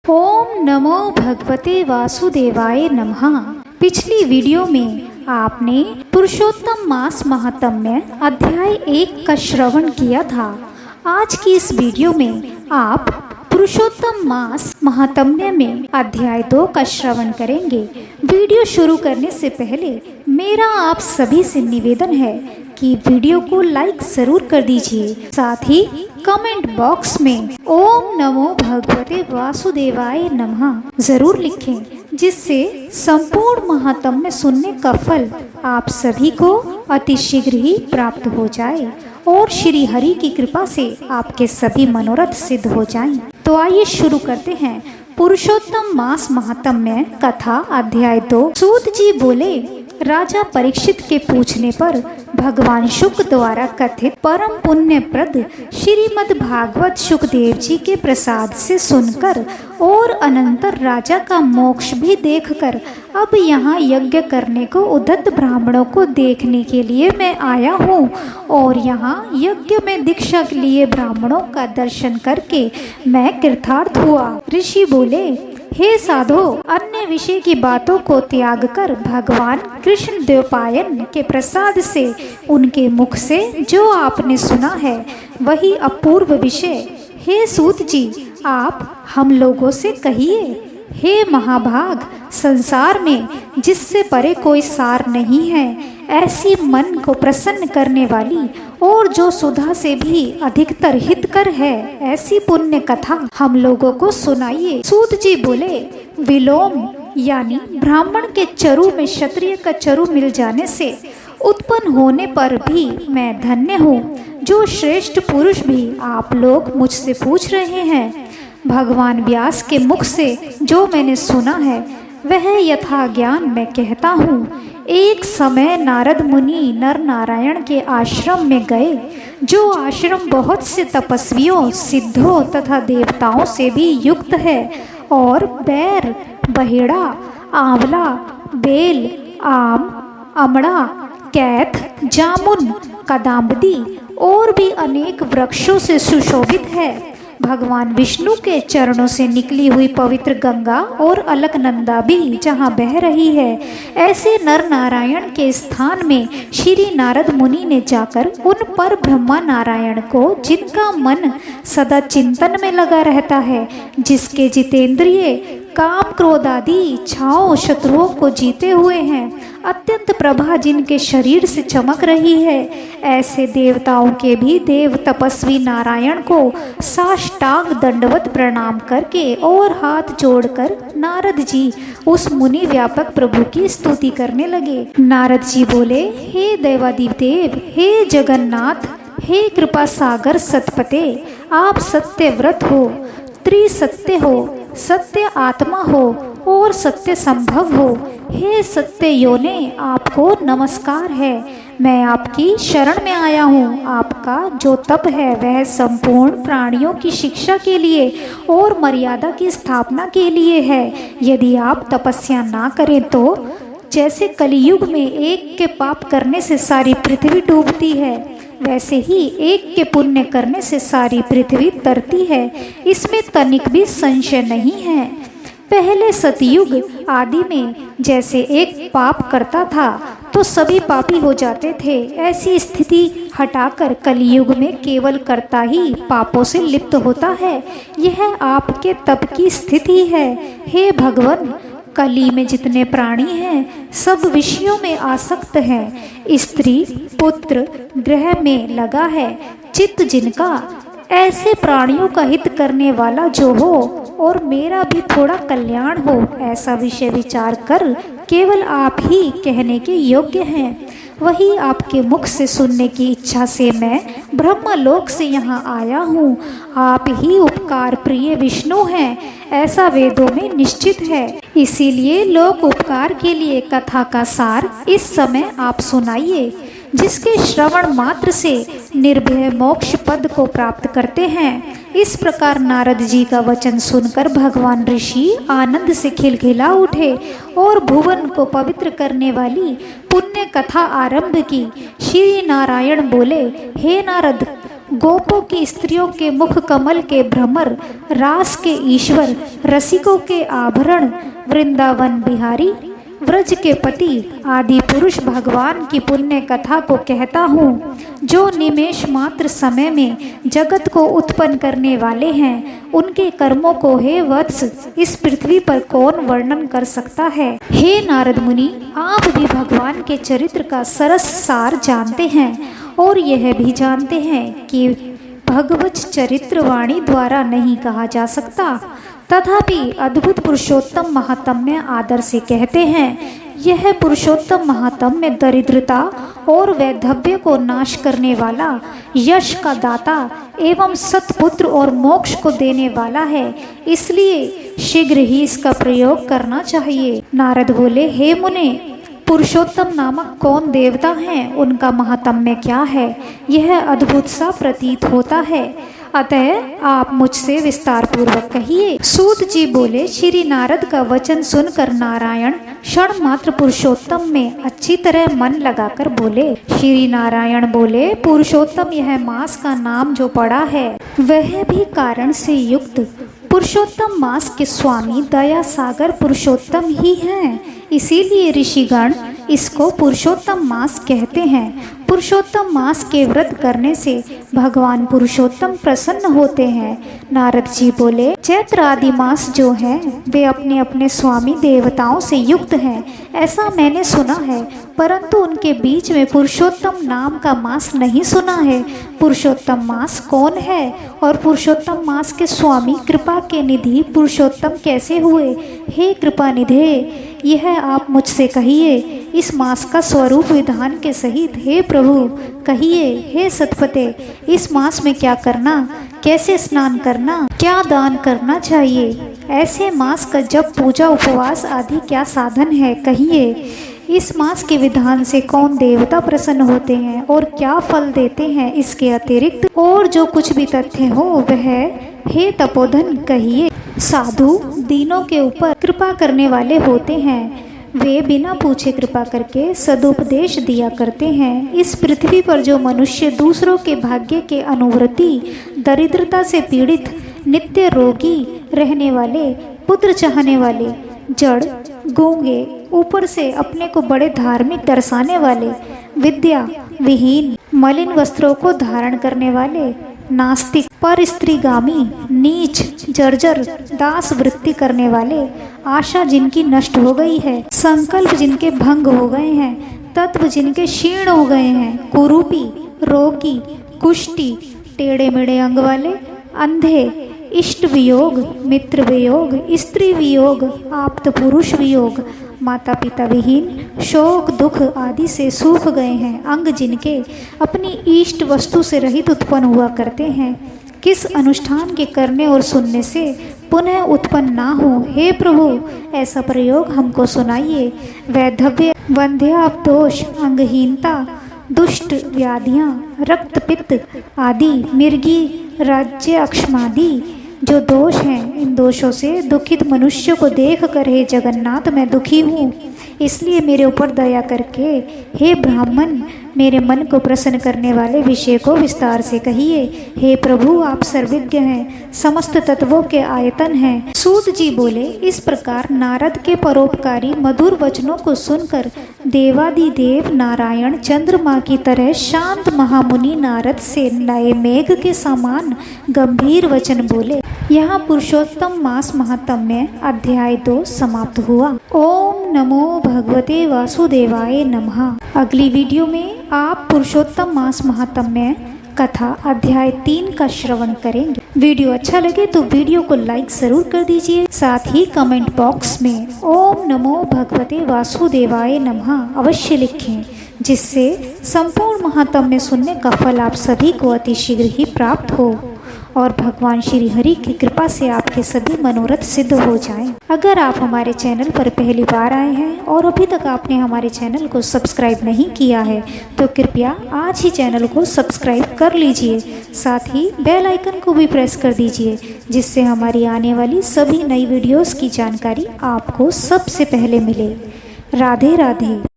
ओम नमो भगवते वासुदेवाय नमः। पिछली वीडियो में आपने पुरुषोत्तम मास महात्म्य अध्याय 1 का श्रवण किया था। आज की इस वीडियो में आप पुरुषोत्तम मास महात्म्य में अध्याय 2 का श्रवण करेंगे। वीडियो शुरू करने से पहले मेरा आप सभी से निवेदन है कि वीडियो को लाइक जरूर कर दीजिए, साथ ही कमेंट बॉक्स में ओम नमो भगवते वासुदेवाय नमः जरूर लिखें, जिससे संपूर्ण महात्म्य सुनने का फल आप सभी को अति शीघ्र ही प्राप्त हो जाए और श्री हरि की कृपा से आपके सभी मनोरथ सिद्ध हो जाएं। तो आइए शुरू करते हैं पुरुषोत्तम मास महात्म्य कथा अध्याय 2। सूत जी बोले, राजा परीक्षित के पूछने पर भगवान शुक द्वारा कथित परम पुण्य प्रद श्रीमद् भागवत शुकदेव जी के प्रसाद से सुनकर और अनंतर राजा का मोक्ष भी देखकर अब यहाँ यज्ञ करने को उद्धत ब्राह्मणों को देखने के लिए मैं आया हूँ और यहाँ यज्ञ में दीक्षा के लिए ब्राह्मणों का दर्शन करके मैं कृतार्थ हुआ। ऋषि बोले, हे साधो, अन्य विषय की बातों को त्याग कर भगवान कृष्ण द्वैपायन के प्रसाद से उनके मुख से जो आपने सुना है वही अपूर्व विषय। हे सूत जी, आप हम लोगों से कहिए। हे महाभाग, संसार में जिससे परे कोई सार नहीं है, ऐसी मन को प्रसन्न करने वाली और जो सुधा से भी अधिकतर हितकर है, ऐसी पुण्य कथा हम लोगों को सुनाइए। सूत जी बोले, विलोम यानी ब्राह्मण के चरु में क्षत्रिय का चरु मिल जाने से उत्पन्न होने पर भी मैं धन्य हूँ, जो श्रेष्ठ पुरुष भी आप लोग मुझसे पूछ रहे हैं। भगवान व्यास के मुख से जो मैंने सुना है वह यथा ज्ञान मैं कहता हूँ। एक समय नारद मुनि नर नारायण के आश्रम में गए, जो आश्रम बहुत से तपस्वियों, सिद्धों तथा देवताओं से भी युक्त है और बैर, बहेड़ा, आंवला, बेल, आम, अमड़ा, कैथ, जामुन, कदाम्बदी और भी अनेक वृक्षों से सुशोभित है। भगवान विष्णु के चरणों से निकली हुई पवित्र गंगा और अलकनंदा भी जहाँ बह रही है, ऐसे नर नारायण के स्थान में श्री नारद मुनि ने जाकर उन पर ब्रह्मा नारायण को, जिनका मन सदा चिंतन में लगा रहता है, जिसके जितेंद्रिय काम क्रोध आदि इच्छाओं शत्रुओं को जीते हुए हैं, अत्यंत प्रभा जिनके शरीर से चमक रही है, ऐसे देवताओं के भी देव तपस्वी नारायण को साष्टांग दंडवत प्रणाम करके और हाथ जोड़कर नारद जी उस मुनि व्यापक प्रभु की स्तुति करने लगे। नारद जी बोले, हे देवादिदेव, हे जगन्नाथ, हे कृपा सागर सतपते, आप सत्य व्रत हो, त्रिसत्य हो, सत्य आत्मा हो और सत्य संभव हो। हे सत्य योने, आपको नमस्कार है। मैं आपकी शरण में आया हूँ। आपका जो तप है वह संपूर्ण प्राणियों की शिक्षा के लिए और मर्यादा की स्थापना के लिए है। यदि आप तपस्या ना करें तो जैसे कलियुग में एक के पाप करने से सारी पृथ्वी डूबती है, वैसे ही एक के पुण्य करने से सारी पृथ्वी तरती है। इसमें तनिक भी संशय नहीं है। पहले सतयुग आदि में जैसे एक पाप करता था तो सभी पापी हो जाते थे, ऐसी स्थिति हटाकर कलियुग में केवल कर्ता ही पापों से लिप्त होता है। यह आपके तप की स्थिति है। हे भगवान, कली में जितने प्राणी हैं सब विषयों में आसक्त हैं। स्त्री पुत्र ग्रह में लगा है चित्त जिनका, ऐसे प्राणियों का हित करने वाला जो हो और मेरा भी थोड़ा कल्याण हो, ऐसा विषय विचार कर केवल आप ही कहने के योग्य हैं। वही आपके मुख से सुनने की इच्छा से मैं ब्रह्मलोक से यहाँ आया हूँ। आप ही उपकार प्रिय विष्णु हैं, ऐसा वेदों में निश्चित है। इसीलिए लोक उपकार के लिए कथा का सार इस समय आप सुनाइए, जिसके श्रवण मात्र से निर्भय मोक्ष पद को प्राप्त करते हैं। इस प्रकार नारद जी का वचन सुनकर भगवान ऋषि आनंद से खिलखिला उठे और भुवन को पवित्र करने वाली पुण्य कथा आरंभ की। श्री नारायण बोले, हे नारद, गोपों की स्त्रियों के मुख कमल के भ्रमर, रास के ईश्वर, रसिकों के आभरण, वृंदावन बिहारी, व्रज के पति आदि पुरुष भगवान की पुण्य कथा को कहता हूँ, जो निमेष मात्र समय में जगत को उत्पन्न करने वाले हैं। उनके कर्मों को हे वत्स इस पृथ्वी पर कौन वर्णन कर सकता है। हे नारद मुनि, आप भी भगवान के चरित्र का सरस सार जानते हैं और यह भी जानते हैं कि भगवत चरित्र वाणी द्वारा नहीं कहा जा सकता, तथापि अद्भुत पुरुषोत्तम महात्म्य आदर से कहते हैं। यह पुरुषोत्तम महात्म्य दरिद्रता और वैधव्य को नाश करने वाला, यश का दाता एवं सत्पुत्र और मोक्ष को देने वाला है, इसलिए शीघ्र ही इसका प्रयोग करना चाहिए। नारद बोले, हे मुने, पुरुषोत्तम नामक कौन देवता हैं, उनका महात्म्य क्या है, यह अद्भुत सा प्रतीत होता है, अतः आप मुझसे विस्तार पूर्वक कहिए। सूत जी बोले, श्री नारद का वचन सुनकर नारायण क्षण मात्र पुरुषोत्तम में अच्छी तरह मन लगाकर बोले। श्री नारायण बोले, पुरुषोत्तम यह मास का नाम जो पड़ा है वह भी कारण से युक्त पुरुषोत्तम मास के स्वामी दया सागर पुरुषोत्तम ही हैं, इसीलिए ऋषिगण इसको पुरुषोत्तम मास कहते हैं। पुरुषोत्तम मास के व्रत करने से भगवान पुरुषोत्तम प्रसन्न होते हैं। नारद जी बोले, चैत्र आदि मास जो हैं वे अपने अपने स्वामी देवताओं से युक्त हैं, ऐसा मैंने सुना है, परंतु उनके बीच में पुरुषोत्तम नाम का मास नहीं सुना है। पुरुषोत्तम मास कौन है और पुरुषोत्तम मास के स्वामी कृपा के निधि पुरुषोत्तम कैसे हुए? हे कृपा निधे, यह आप मुझसे कहिए। इस मास का स्वरूप विधान के सहित हे प्रभु कहिए। हे सतपते, इस मास में क्या करना, कैसे स्नान करना, क्या दान करना चाहिए? ऐसे मास का जप, पूजा, उपवास आदि क्या साधन है, कहिए। इस मास के विधान से कौन देवता प्रसन्न होते हैं और क्या फल देते हैं? इसके अतिरिक्त और जो कुछ भी तथ्य हो वह हे तपोधन कहिए। साधु दीनों के ऊपर कृपा करने वाले होते हैं, वे बिना पूछे कृपा करके सदुपदेश दिया करते हैं। इस पृथ्वी पर जो मनुष्य दूसरों के भाग्य के अनुवृत्ति, दरिद्रता से पीड़ित, नित्य रोगी रहने वाले, पुत्र चाहने वाले, जड़, गूंगे, ऊपर से अपने को बड़े धार्मिक दर्शाने वाले, विद्या विहीन, मलिन वस्त्रों को धारण करने वाले, नास्तिक, पर स्त्रीगामी, नीच, जर्जर, दास वृत्ति करने वाले, आशा जिनकी नष्ट हो गई है, संकल्प जिनके भंग हो गए हैं, तत्व जिनके क्षीण हो गए हैं, कुरूपी, रोगी, कुष्ठी, टेढ़े मेढ़े अंग वाले, अंधे, इष्ट वियोग, मित्र वियोग, स्त्री वियोग, आप्त पुरुष वियोग, माता पिता विहीन, शोक दुख आदि से सूख गए हैं, अंग जिनके अपनी इष्ट वस्तु से रहित उत्पन्न हुआ करते हैं, किस अनुष्ठान के करने और सुनने से पुनः उत्पन्न ना हो? हे प्रभु, ऐसा प्रयोग हमको सुनाइए। वैधव्य, वंध्यापदोष, अंगहीनता, दुष्ट व्याधियाँ, रक्तपित्त आदि, मिर्गी, राज्य अक्षमादि जो दोष हैं, इन दोषों से दुखित मनुष्य को देख कर हे जगन्नाथ मैं दुखी हूँ, इसलिए मेरे ऊपर दया करके हे ब्राह्मण मेरे मन को प्रसन्न करने वाले विषय को विस्तार से कहिए। हे प्रभु, आप सर्वज्ञ हैं, समस्त तत्वों के आयतन हैं। सूत जी बोले, इस प्रकार नारद के परोपकारी मधुर वचनों को सुनकर देवादिदेव नारायण चंद्रमा की तरह शांत महामुनि नारद से नए मेघ के समान गंभीर वचन बोले। यहाँ पुरुषोत्तम मास महात्म्य अध्याय 2 समाप्त हुआ। ओम नमो भगवते वासुदेवाय नमः। अगली वीडियो में आप पुरुषोत्तम मास महात्म्य कथा अध्याय 3 का श्रवण करेंगे। वीडियो अच्छा लगे तो वीडियो को लाइक जरूर कर दीजिए, साथ ही कमेंट बॉक्स में ओम नमो भगवते वासुदेवाय नमः अवश्य लिखें, जिससे संपूर्ण महात्म्य सुनने का फल आप सभी को अतिशीघ्र ही प्राप्त हो और भगवान श्री हरि की कृपा से आपके सभी मनोरथ सिद्ध हो जाएं। अगर आप हमारे चैनल पर पहली बार आए हैं और अभी तक आपने हमारे चैनल को सब्सक्राइब नहीं किया है तो कृपया आज ही चैनल को सब्सक्राइब कर लीजिए, साथ ही बेल आइकन को भी प्रेस कर दीजिए, जिससे हमारी आने वाली सभी नई वीडियोस की जानकारी आपको सबसे पहले मिले। राधे राधे।